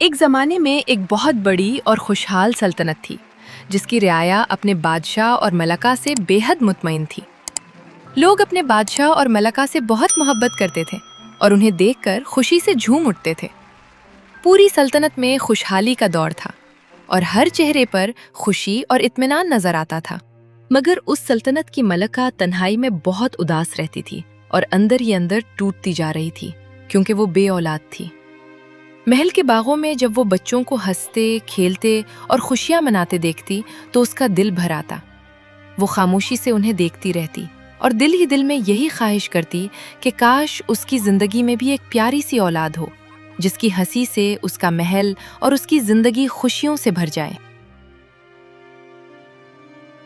एक ज़माने में एक बहुत बड़ी और खुशहाल सल्तनत थी, जिसकी रियाया अपने बादशाह और मलका से बेहद मुतमईन थी। लोग अपने बादशाह और मलका से बहुत मोहब्बत करते थे और उन्हें देखकर खुशी से झूम उठते थे। पूरी सल्तनत में खुशहाली का दौर था और हर चेहरे पर खुशी और इत्मीनान नजर आता था। मगर उस सल्तनत की मलका तन्हाई में बहुत उदास रहती थी और अंदर ही अंदर टूटती जा रही थी, क्योंकि वो बे औलाद थी। महल के बागों में जब वो बच्चों को हंसते, खेलते और खुशियां मनाते देखती तो उसका दिल भर आता। वो खामोशी से उन्हें देखती रहती और दिल ही दिल में यही ख्वाहिश करती कि काश उसकी जिंदगी में भी एक प्यारी सी औलाद हो, जिसकी हंसी से उसका महल और उसकी जिंदगी खुशियों से भर जाए।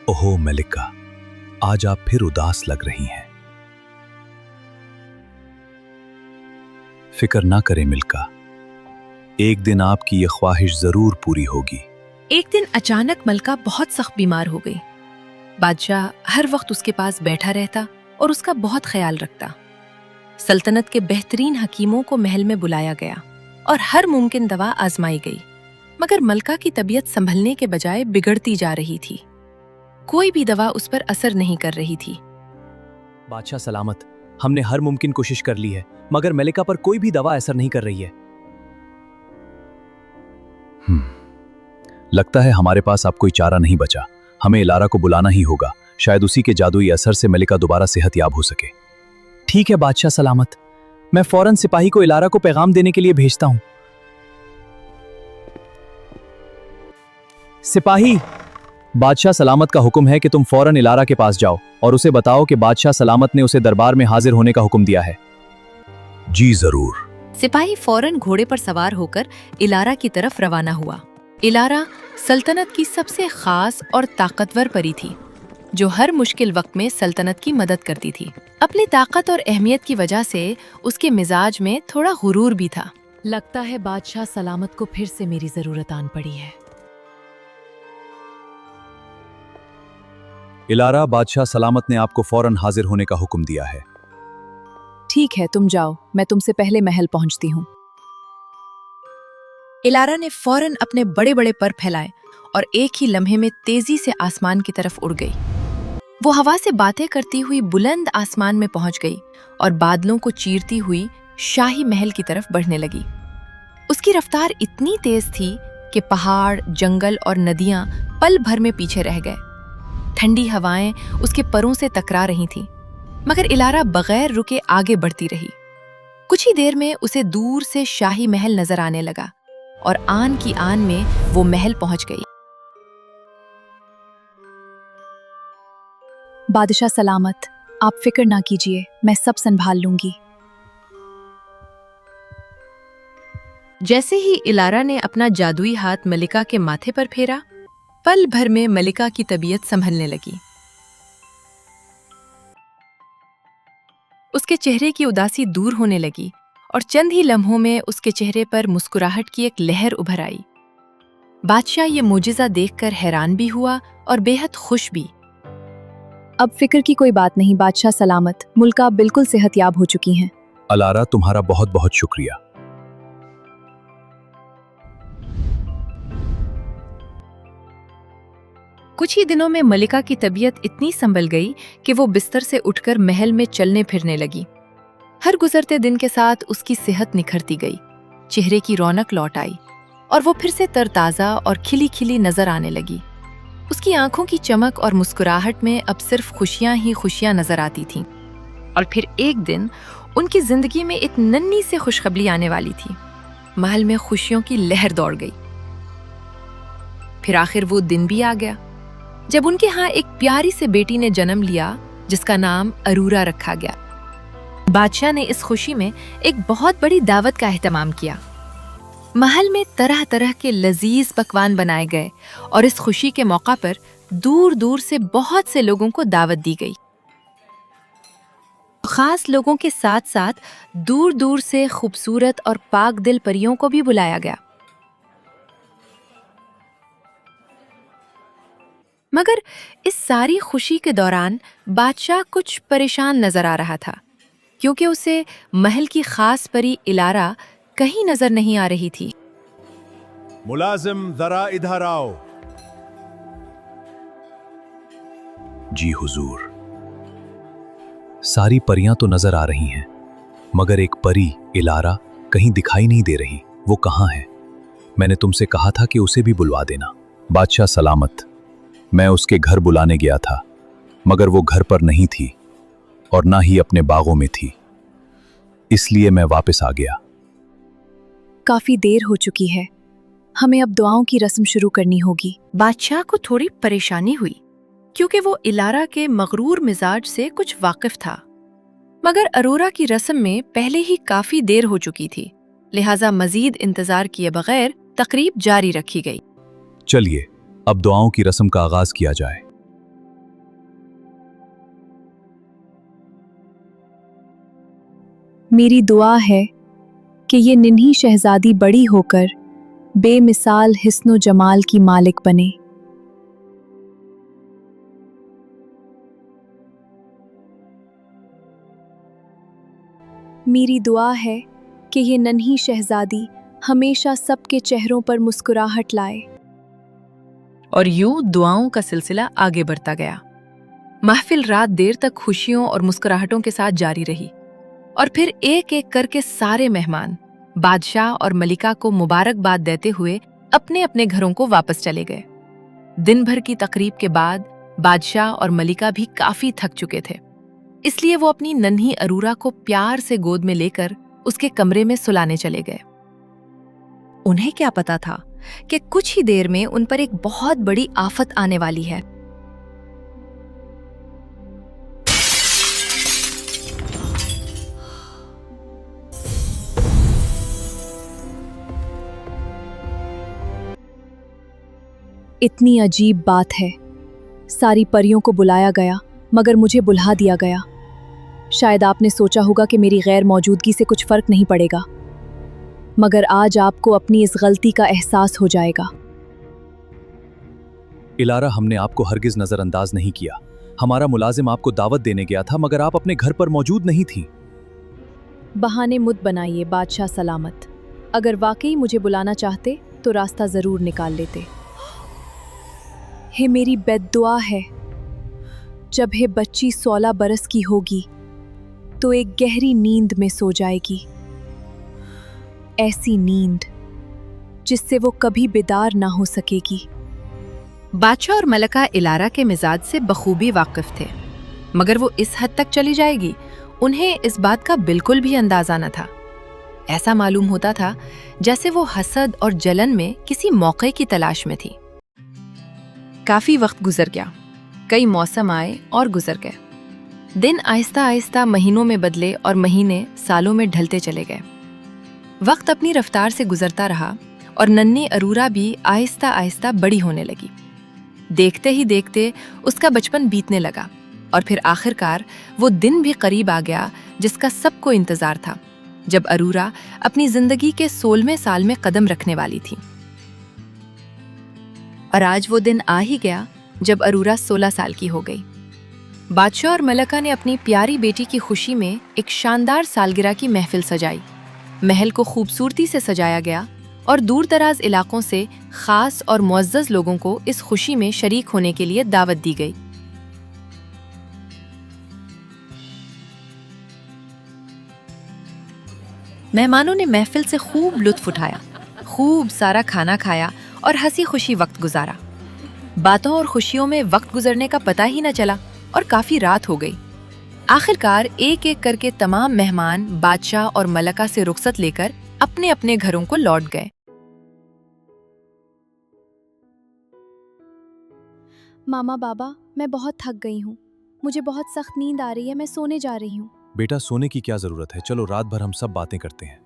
ओहो मलिका, आज आप फिर उदास लग रही हैं। फिक्र ना करें मिल्का, एक दिन आपकी ये ख्वाहिश जरूर पूरी होगी। एक दिन अचानक मलका बहुत सख्त बीमार हो गई। बादशाह हर वक्त उसके पास बैठा रहता और उसका बहुत ख्याल रखता। सल्तनत के बेहतरीन हकीमों को महल में बुलाया गया और हर मुमकिन दवा आजमाई गई, मगर मलका की तबीयत संभलने के बजाय बिगड़ती जा रही थी। कोई भी दवा उस पर असर नहीं कर रही थी। बादशाह सलामत, हमने हर मुमकिन कोशिश कर ली है, मगर मलिका पर कोई भी दवा असर नहीं कर रही है। लगता है हमारे पास अब कोई चारा नहीं बचा। हमें इलारा को बुलाना ही होगा, शायद उसी के जादुई असर से मलिका दोबारा सेहतयाब हो सके। ठीक है बादशाह सलामत, मैं फौरन सिपाही को इलारा को पैगाम देने के लिए भेजता हूं। सिपाही, बादशाह सलामत का हुक्म है कि तुम फौरन इलारा के पास जाओ और उसे बताओ कि बादशाह सलामत ने उसे दरबार में हाजिर होने का हुक्म दिया है। जी जरूर। सिपाही फौरन घोड़े पर सवार होकर इलारा की तरफ रवाना हुआ। इलारा सल्तनत की सबसे खास और ताकतवर परी थी, जो हर मुश्किल वक्त में सल्तनत की मदद करती थी। अपनी ताकत और अहमियत की वजह से उसके मिजाज में थोड़ा गुरूर भी था। लगता है बादशाह सलामत को फिर से मेरी जरूरत आन पड़ी है। इलारा, बादशाह सलामत ने आपको फौरन हाजिर होने का हुक्म दिया है। ठीक है, तुम जाओ, मैं तुमसे पहले महल पहुंचती हूँ। इलारा ने फौरन अपने बड़े बड़े पर फैलाए और एक ही लम्हे में तेजी से आसमान की तरफ उड़ गई। वो हवा से बातें करती हुई बुलंद आसमान में पहुंच गई और बादलों को चीरती हुई शाही महल की तरफ बढ़ने लगी। उसकी रफ्तार इतनी तेज थी कि पहाड़, जंगल और नदियां पल भर में पीछे रह गए। ठंडी हवाएं उसके परों से टकरा रही थीं, मगर इलारा बगैर रुके आगे बढ़ती रही। कुछ ही देर में उसे दूर से शाही महल नजर आने लगा और आन की आन में वो महल पहुंच गई। बादशाह सलामत, आप फिक्र ना कीजिए, मैं सब संभाल लूंगी। जैसे ही इलारा ने अपना जादुई हाथ मलिका के माथे पर फेरा, पल भर में मलिका की तबीयत संभलने लगी। उसके चेहरे की उदासी दूर होने लगी और चंद ही लम्हों में उसके चेहरे पर मुस्कुराहट की एक लहर उभर आई। बादशाह ये मोजिज़ा देखकर हैरान भी हुआ और बेहद खुश भी। अब फिक्र की कोई बात नहीं बादशाह सलामत, मुल्का बिल्कुल सेहतयाब हो चुकी हैं। अलारा, तुम्हारा बहुत बहुत शुक्रिया। कुछ ही दिनों में मलिका की तबीयत इतनी संभल गई कि वो बिस्तर से उठकर महल में चलने फिरने लगी। हर गुजरते दिन के साथ उसकी सेहत निखरती गई, चेहरे की रौनक लौट आई और वो फिर से तरताज़ा और खिली खिली नजर आने लगी। उसकी आंखों की चमक और मुस्कुराहट में अब सिर्फ खुशियां ही खुशियां नजर आती थीं। और फिर एक दिन उनकी जिंदगी में एक नन्ही से खुशखबरी आने वाली थी। महल में खुशियों की लहर दौड़ गई। फिर आखिर वो दिन भी आ गया जब उनके यहाँ एक प्यारी से बेटी ने जन्म लिया, जिसका नाम अरूरा रखा गया। बादशाह ने इस खुशी में एक बहुत बड़ी दावत का एहतमाम किया। महल में तरह तरह के लजीज पकवान बनाए गए और इस खुशी के मौका पर दूर दूर से बहुत से लोगों को दावत दी गई। खास लोगों के साथ साथ दूर दूर से खूबसूरत और पाक दिल परियों को भी बुलाया गया। मगर इस सारी खुशी के दौरान बादशाह कुछ परेशान नजर आ रहा था, क्योंकि उसे महल की खास परी इलारा कहीं नजर नहीं आ रही थी। मुलाजिम जरा इधर आओ। जी हुजूर। सारी परियां तो नजर आ रही हैं, मगर एक परी इलारा कहीं दिखाई नहीं दे रही। वो कहाँ है? मैंने तुमसे कहा था कि उसे भी बुलवा देना। बादशाह सलामत, मैं उसके घर बुलाने गया था, मगर वो घर पर नहीं थी और ना ही अपने बागों में थी, इसलिए मैं वापस आ गया। काफी देर हो चुकी है, हमें अब दुआओं की रस्म शुरू करनी होगी। बादशाह को थोड़ी परेशानी हुई क्योंकि वो इलारा के मगरूर मिजाज से कुछ वाकिफ था, मगर अरोरा की रस्म में पहले ही काफी देर हो चुकी थी, लिहाजा मजीद इंतजार किए बगैर तकरीब जारी रखी गई। चलिए अब दुआओं की रस्म का आगाज किया जाए। मेरी दुआ है कि ये निन्ही शहजादी बड़ी होकर बेमिसाल हिस्नो जमाल की मालिक बने। मेरी दुआ है कि ये नन्ही शहजादी हमेशा सबके चेहरों पर मुस्कुराहट लाए। और यूं दुआओं का सिलसिला आगे बढ़ता गया। महफिल रात देर तक खुशियों और मुस्कुराहटों के साथ जारी रही और फिर एक एक करके सारे मेहमान बादशाह और मलिका को मुबारकबाद देते हुए अपने अपने घरों को वापस चले गए। दिन भर की तकरीब के बाद बादशाह और मलिका भी काफी थक चुके थे, इसलिए वो अपनी नन्ही अरूरा को प्यार से गोद में लेकर उसके कमरे में सुलाने चले गए। उन्हें क्या पता था कि कुछ ही देर में उन पर एक बहुत बड़ी आफत आने वाली है। इतनी अजीब बात है, सारी परियों को बुलाया गया मगर मुझे बुला दिया गया। शायद आपने सोचा होगा कि मेरी गैर मौजूदगी से कुछ फर्क नहीं पड़ेगा, मगर आज आपको अपनी इस गलती का एहसास हो जाएगा। इलारा, हमने आपको हरगिज नजरअंदाज नहीं किया। हमारा मुलाजिम आपको दावत देने गया था, मगर आप अपने घर पर मौजूद नहीं थी। बहाने मुत बनाइए बादशाह सलामत। अगर वाकई मुझे बुलाना चाहते तो रास्ता जरूर निकाल लेते। हे मेरी बेदुआ है, जब हे बच्ची 16 बरस की होगी तो एक गहरी नींद में सो जाएगी, ऐसी नींद जिससे वो कभी बेदार ना हो सकेगी। बादशाह और मलका इलारा के मिजाज से बखूबी वाकिफ थे, मगर वो इस हद तक चली जाएगी उन्हें इस बात का बिल्कुल भी अंदाजा न था। ऐसा मालूम होता था जैसे वो हसद और जलन में किसी मौके की तलाश में थी। काफी वक्त गुजर गया, कई मौसम आए और गुजर गए। दिन आहिस्ता आहिस्ता महीनों में बदले और महीने सालों में ढलते चले गए। वक्त अपनी रफ्तार से गुजरता रहा और नन्ही अरूरा भी आहिस्ता आहिस्ता बड़ी होने लगी। देखते ही देखते उसका बचपन बीतने लगा और फिर आखिरकार वो दिन भी करीब आ गया जिसका सबको इंतजार था, जब अरूरा अपनी जिंदगी के 16वें साल में कदम रखने वाली थी। और आज वो दिन आ ही गया जब अरूरा 16 साल की हो गई। बादशाह और मलका ने अपनी प्यारी बेटी की खुशी में एक शानदार सालगिरह की महफिल सजाई। महल को खूबसूरती से सजाया गया और दूर दराज इलाकों से खास और मुअज़्ज़ज़ लोगों को इस खुशी में शरीक होने के लिए दावत दी गई। मेहमानों ने महफिल से खूब लुत्फ उठाया, खूब सारा खाना खाया और हंसी खुशी वक्त गुजारा। बातों और खुशियों में वक्त गुजरने का पता ही न चला और काफी रात हो गई। आखिरकार एक एक करके तमाम मेहमान बादशाह और मलका से रुखसत लेकर अपने अपने घरों को लौट गए। मामा बाबा, मैं बहुत थक गई हूँ, मुझे बहुत सख्त नींद आ रही है, मैं सोने जा रही हूँ। बेटा, सोने की क्या जरूरत है, चलो रात भर हम सब बातें करते हैं।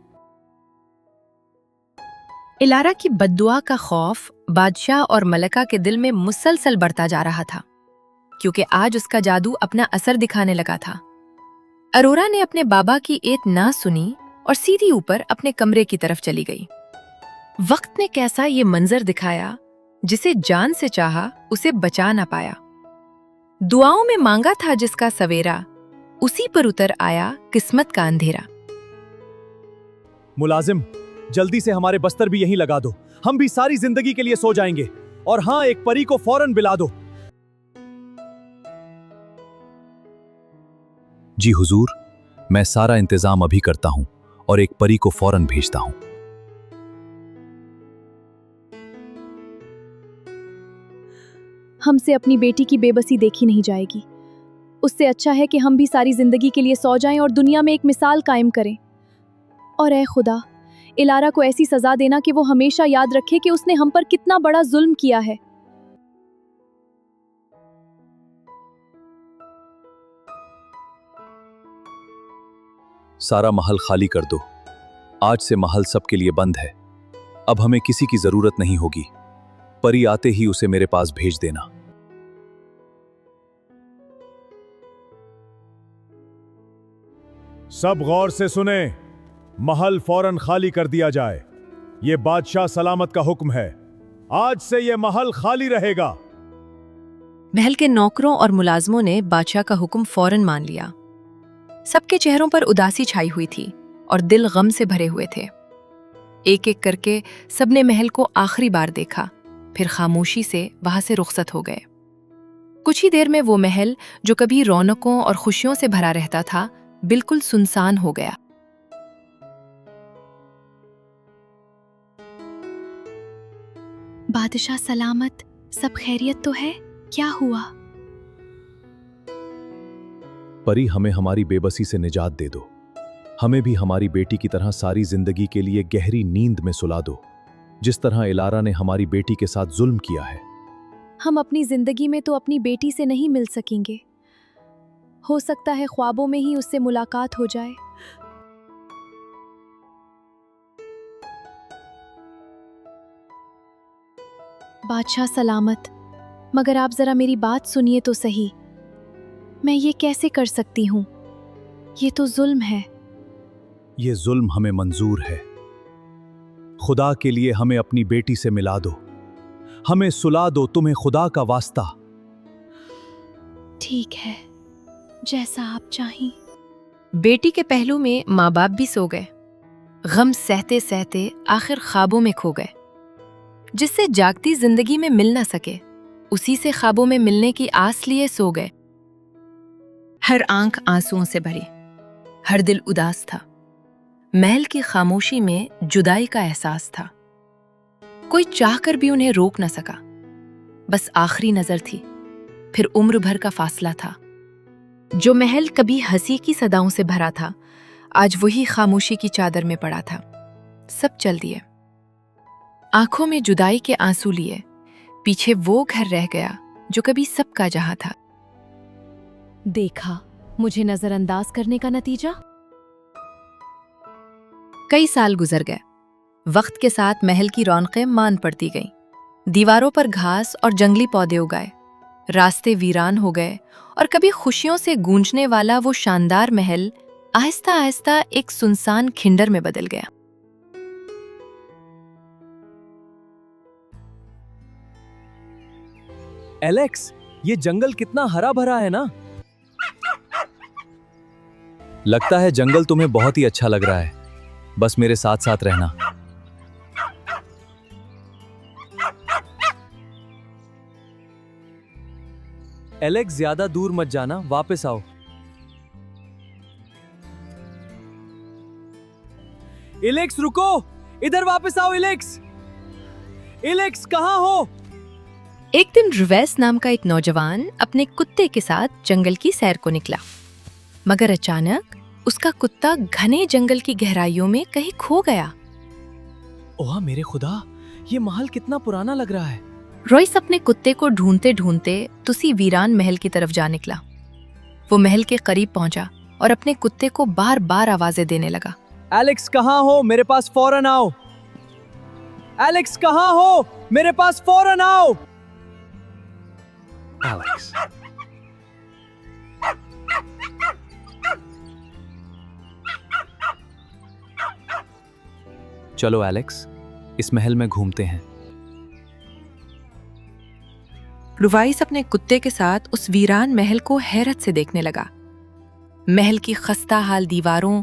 इलारा की बद्दुआ का खौफ बादशाह और मलका के दिल में मुसलसल बढ़ता जा रहा था, क्योंकि आज उसका जादू अपना असर दिखाने लगा था। अरोरा ने अपने बाबा की एक ना सुनी और सीधी ऊपर अपने कमरे की तरफ चली गई। वक्त ने कैसा ये मंजर दिखाया, जिसे जान से चाहा उसे बचा ना पाया। दुआओं में मांगा था जिसका सवेरा, उसी पर उतर आया किस्मत का अंधेरा। मुलाजिम, जल्दी से हमारे बस्तर भी यहीं लगा दो, हम भी सारी जिंदगी के लिए सो जाएंगे। और हाँ, एक परी को फौरन बिला दो। जी हुजूर, मैं सारा इंतजाम अभी करता हूं और एक परी को फौरन भेजता हूं। हमसे अपनी बेटी की बेबसी देखी नहीं जाएगी। उससे अच्छा है कि हम भी सारी जिंदगी के लिए सो जाएं और दुनिया में एक मिसाल कायम करें। और ऐ खुदा, इलारा को ऐसी सजा देना कि वो हमेशा याद रखे कि उसने हम पर कितना बड़ा जुल्म किया है। सारा महल खाली कर दो। आज से महल सबके लिए बंद है। अब हमें किसी की जरूरत नहीं होगी। परी आते ही उसे मेरे पास भेज देना। सब गौर से सुने, महल फौरन खाली कर दिया जाए। ये बादशाह सलामत का हुक्म है। आज से ये महल खाली रहेगा। महल के नौकरों और मुलाजमों ने बादशाह का हुक्म फौरन मान लिया। सबके चेहरों पर उदासी छाई हुई थी और दिल गम से भरे हुए थे। एक एक करके सबने महल को आखिरी बार देखा, फिर खामोशी से वहां से रुखसत हो गए। कुछ ही देर में वो महल जो कभी रौनकों और खुशियों से भरा रहता था, बिल्कुल सुनसान हो गया। बादशाह सलामत, सब खैरियत तो है? क्या हुआ? परी, हमें हमारी बेबसी से निजात दे दो। हमें भी हमारी बेटी की तरह सारी जिंदगी के लिए गहरी नींद में सुला दो, जिस तरह इलारा ने हमारी बेटी के साथ जुल्म किया है। हम अपनी जिंदगी में तो अपनी बेटी से नहीं मिल सकेंगे। हो सकता है ख्वाबों में ही उससे मुलाकात हो जाए। बादशाह सलामत, मगर आप जरा मेरी बात सुनिए तो सही। मैं ये कैसे कर सकती हूँ? ये तो जुल्म है। ये जुल्म हमें मंजूर है। खुदा के लिए हमें अपनी बेटी से मिला दो। हमें सुला दो, तुम्हें खुदा का वास्ता। ठीक है, जैसा आप चाहें। बेटी के पहलू में माँ बाप भी सो गए। गम सहते सहते आखिर ख्वाबों में खो गए। जिससे जागती जिंदगी में मिल ना सके, उसी से ख्वाबों में मिलने की आस लिए सो गए। हर आंख आंसुओं से भरी, हर दिल उदास था। महल की खामोशी में जुदाई का एहसास था। कोई चाहकर भी उन्हें रोक न सका। बस आखिरी नजर थी, फिर उम्र भर का फासला था। जो महल कभी हंसी की सदाओं से भरा था, आज वही खामोशी की चादर में पड़ा था। सब चल दिए। आंखों में जुदाई के आंसू लिए पीछे वो घर रह गया जो कभी सबका जहां था। देखा, मुझे नजरअंदाज करने का नतीजा। कई साल गुजर गए। वक्त के साथ महल की रौनकें मान पड़ती गईं। दीवारों पर घास और जंगली पौधे उगाए, रास्ते वीरान हो गए और कभी खुशियों से गूंजने वाला वो शानदार महल आहिस्ता आहिस्ता एक सुनसान खिंडर में बदल गया। एलेक्स, ये जंगल कितना हरा भरा है ना? लगता है जंगल तुम्हें बहुत ही अच्छा लग रहा है। बस मेरे साथ साथ रहना। एलेक्स, ज्यादा दूर मत जाना, वापस आओ। एलेक्स, रुको, इधर वापस आओ। एलेक्स, एलेक्स, कहां हो? एक दिन रुवैस नाम का एक नौजवान अपने कुत्ते के साथ जंगल की सैर को निकला, मगर अचानक उसका कुत्ता घने जंगल की गहराइयों में कहीं खो गया। ओह मेरे खुदा, ये महल कितना पुराना लग रहा है। रॉयस अपने कुत्ते को ढूंढते ढूंढते उसी वीरान महल की तरफ जा निकला। वो महल के करीब पहुंचा और अपने कुत्ते को बार बार आवाजें देने लगा। एलेक्स, कहां हो? मेरे पास फौरन आओ। एलेक्स, कहां हो? मेरे पास फौरन आओ। एलेक्स, चलो एलेक्स, इस महल में घूमते हैं। रुवाइस अपने कुत्ते के साथ उस वीरान महल को हैरत से देखने लगा। महल की खस्ता हाल दीवारों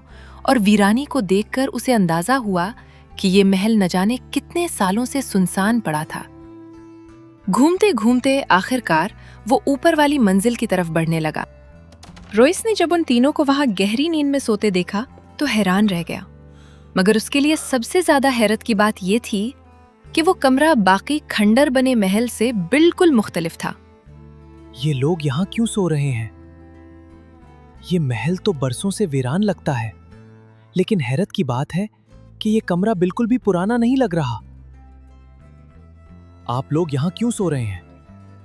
और वीरानी को देखकर उसे अंदाजा हुआ कि ये महल न जाने कितने सालों से सुनसान पड़ा था। घूमते घूमते आखिरकार वो ऊपर वाली मंजिल की तरफ बढ़ने लगा। रोइस ने जब उन तीनों को वहां गहरी नींद में सोते देखा तो हैरान रह गया, मगर उसके लिए सबसे ज्यादा हैरत की बात ये थी कि वो कमरा बाकी खंडर बने महल से बिल्कुल मुख्तलिफ था। ये लोग यहाँ क्यों सो रहे हैं? ये महल तो बरसों से वीरान लगता है, लेकिन हैरत की बात है कि ये कमरा बिल्कुल भी पुराना नहीं लग रहा। आप लोग यहाँ क्यों सो रहे हैं?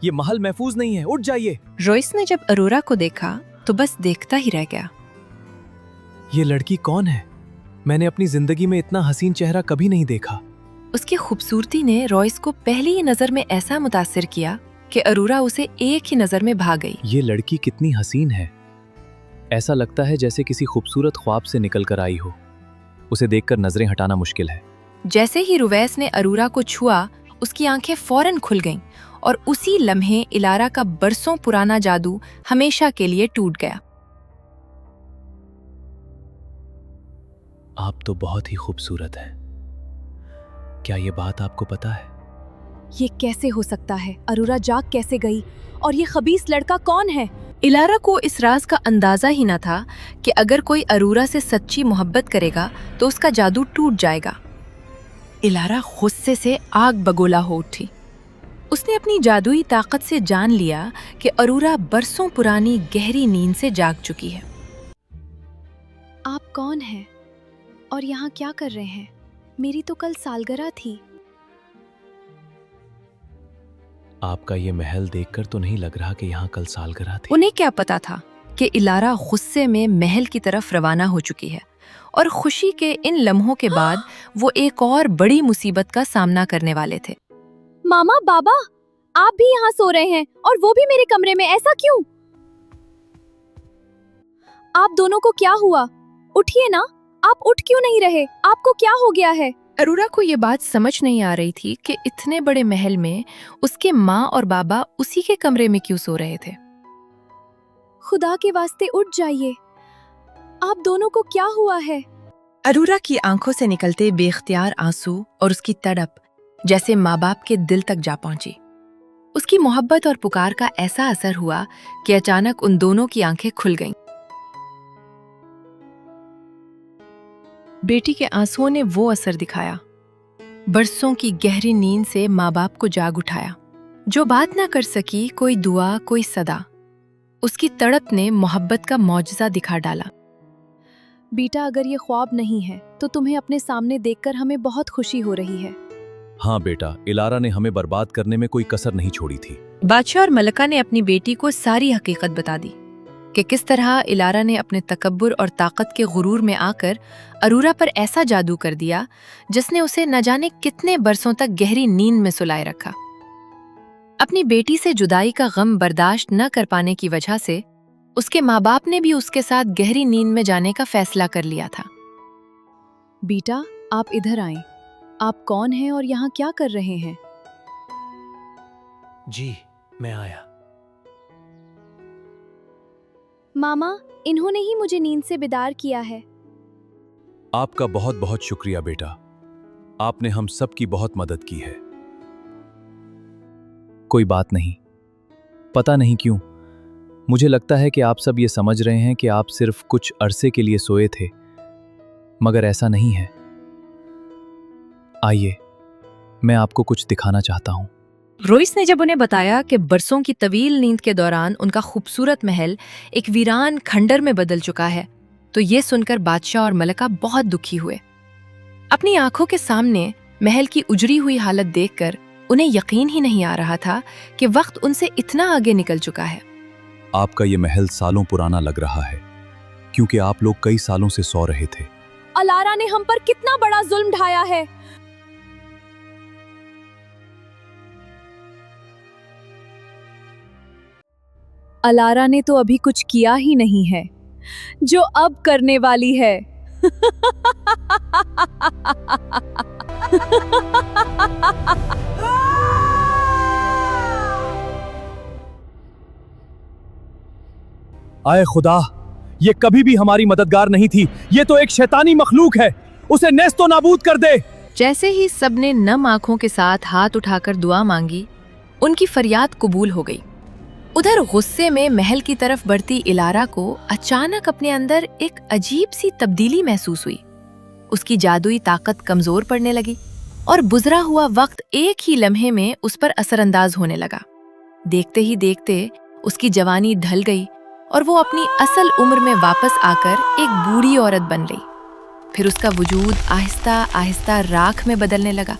ये महल महफूज नहीं है, उठ जाइए। रोइस ने जब अरोरा को देखा तो बस देखता ही रह गया। ये लड़की कौन है? मैंने अपनी जिंदगी में इतना हसीन चेहरा कभी नहीं देखा। उसकी खूबसूरती ने रॉयस को पहली ही नजर में ऐसा मुतासिर किया कि अरोरा उसे एक ही नजर में भाग गई। ये लड़की कितनी हसीन है, ऐसा लगता है जैसे किसी खूबसूरत ख्वाब से निकल कर आई हो। उसे देखकर नजरें हटाना मुश्किल है। जैसे ही रुवैस ने अरोरा को छुआ, उसकी आंखें फौरन खुल गईं और उसी लम्हे इलारा का बरसों पुराना जादू हमेशा के लिए टूट गया। आप तो बहुत ही खूबसूरत हैं। क्या ये बात आपको पता है? ये कैसे हो सकता है? अरोरा जाग कैसे गई? और ये खबीस लड़का कौन है? इलारा को इस राज का अंदाजा ही न था कि अगर कोई अरोरा से सच्ची मोहब्बत करेगा तो उसका जादू टूट जाएगा। इलारा गुस्से से आग बगोला हो उठी। उसने अपनी जादुई ताकत से जान लिया कि अरोरा बरसों पुरानी गहरी नींद से जाग चुकी है। आप कौन हैं? और यहाँ क्या कर रहे हैं? मेरी तो कल सालगिरह थी। आपका ये महल देखकर तो नहीं लग रहा कि यहाँ कल सालगिरह थी। उन्हें क्या पता था कि इलारा गुस्से में महल की तरफ रवाना हो चुकी है और खुशी के इन लम्हों के बाद वो एक और बड़ी मुसीबत का सामना करने वाले थे। मामा, बाबा, आप भी यहाँ सो रहे हैं और वो भी मेरे कमरे में, ऐसा क्यों? आप दोनों को क्या हुआ? उठिए ना, आप उठ क्यों नहीं रहे? आपको क्या हो गया है? अरोरा को ये बात समझ नहीं आ रही थी कि इतने बड़े महल में उसके माँ और बाबा उसी के कमरे में क्यों सो रहे थे। खुदा के वास्ते उठ जाइए। आप दोनों को क्या हुआ है? अरोरा की आंखों से निकलते बेख्तियार आंसू और उसकी तड़प जैसे माँ बाप के दिल तक जा पहुंची। उसकी मोहब्बत और पुकार का ऐसा असर हुआ कि अचानक उन दोनों की आंखें खुल गईं। बेटी के आंसुओं ने वो असर दिखाया। बरसों की गहरी नींद से माँ बाप को जाग उठाया। जो बात ना कर सकी, कोई दुआ, कोई सदा। उसकी तड़प ने मोहब्बत का मौजज़ा दिखा डाला। बेटा, अगर ये ख्वाब नहीं है तो तुम्हें अपने सामने देखकर हमें बहुत खुशी हो रही है। हाँ बेटा, इलारा ने हमें बर्बाद करने में कोई कसर नहीं छोड़ी थी। बादशाह और मलका ने अपनी बेटी को सारी हकीकत बता दी कि किस तरह इलारा ने अपने तकब्बुर और ताकत के गुरूर में आकर अरोरा पर ऐसा जादू कर दिया जिसने उसे न जाने कितने बरसों तक गहरी नींद में सुलाए रखा। अपनी बेटी से जुदाई का गम बर्दाश्त न कर पाने की वजह से उसके माँ बाप ने भी उसके साथ गहरी नींद में जाने का फैसला कर लिया था। बेटा, आप इधर आएं। आप कौन हैं और यहाँ क्या कर रहे हैं? जी, मैं आया। मामा, इन्होंने ही मुझे नींद से बेदार किया है। आपका बहुत बहुत शुक्रिया बेटा, आपने हम सब की बहुत मदद की है। कोई बात नहीं। पता नहीं क्यों मुझे लगता है कि आप सब ये समझ रहे हैं कि आप सिर्फ कुछ अरसे के लिए सोए थे, मगर ऐसा नहीं है। आइए, मैं आपको कुछ दिखाना चाहता हूँ। रोइस ने जब उन्हें बताया कि बरसों की तवील नींद के दौरान उनका खूबसूरत महल एक वीरान खंडर में बदल चुका है, तो ये सुनकर बादशाह और मलका बहुत दुखी हुए। अपनी आंखों के सामने महल की उजड़ी हुई हालत देखकर उन्हें यकीन ही नहीं आ रहा था कि वक्त उनसे इतना आगे निकल चुका है। आपका ये महल सालों पुराना लग रहा है क्योंकि आप लोग कई सालों से सो रहे थे। अलारा ने हम पर कितना बड़ा जुल्म ढाया है। अलारा ने तो अभी कुछ किया ही नहीं है, जो अब करने वाली है। आए खुदा, ये कभी भी हमारी मददगार नहीं थी। ये तो एक शैतानी मखलूक है। उसे नेस्तो नाबूद कर दे। जैसे ही सबने नम आंखों के साथ हाथ उठाकर दुआ मांगी, उनकी फरियाद कबूल हो गई। उधर गुस्से में महल की तरफ बढ़ती इलारा को अचानक अपने अंदर एक अजीब सी तब्दीली महसूस हुई। उसकी जादुई ताकत कमजोर पड़ने लगी और गुजरा हुआ वक्त एक ही लम्हे में उस पर असरअंदाज होने लगा। देखते ही देखते उसकी जवानी ढल गई और वो अपनी असल उम्र में वापस आकर एक बूढ़ी औरत बन गई। फिर उसका वजूद आहिस्ता आहिस्ता राख में बदलने लगा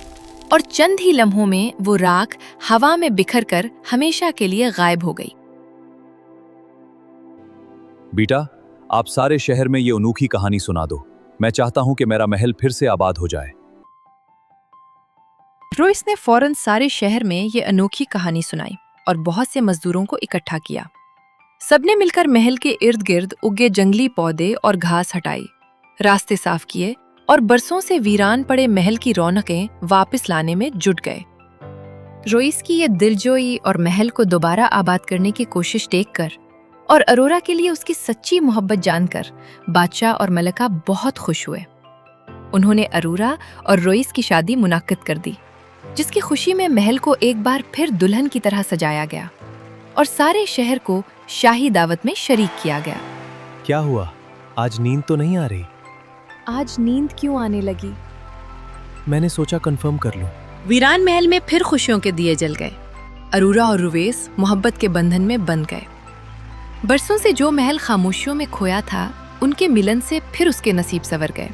और चंद ही लम्हों में वो राख हवा में बिखर कर हमेशा के लिए गायब हो गई। बेटा, आप सारे शहर में ये अनोखी कहानी सुना दो। मैं चाहता हूं कि मेरा महल फिर से आबाद हो जाए। रोइस ने फौरन सारे शहर में ये अनोखी कहानी सुनाई और बहुत से मजदूरों को इकट्ठा किया। सबने मिलकर महल के इर्द गिर्द उगे जंगली पौधे और घास हटाई, रास्ते साफ किए और बरसों से वीरान पड़े महल की रौनकें वापस लाने में जुट गए। रोइस की ये दिलजोई और महल को दोबारा आबाद करने की कोशिश देखकर और अरोरा के लिए उसकी सच्ची मोहब्बत जानकर बादशाह और मलका बहुत खुश हुए। उन्होंने अरोरा और रोइस की शादी मुनाक्किद कर दी, जिसकी खुशी में महल को एक बार फिर दुल्हन की तरह सजाया गया और सारे शहर को शाही दावत में शरीक किया गया। क्या हुआ? आज नींद तो नहीं आ रही? आज नींद क्यों आने लगी? मैंने सोचा कंफर्म कर लूं। वीरान महल में फिर खुशियों के दिए जल गए। अरोरा और रुवेस मोहब्बत के बंधन में बंध गए। बरसों से जो महल खामोशियों में खोया था, उनके मिलन से फिर उसके नसीब संवर गए।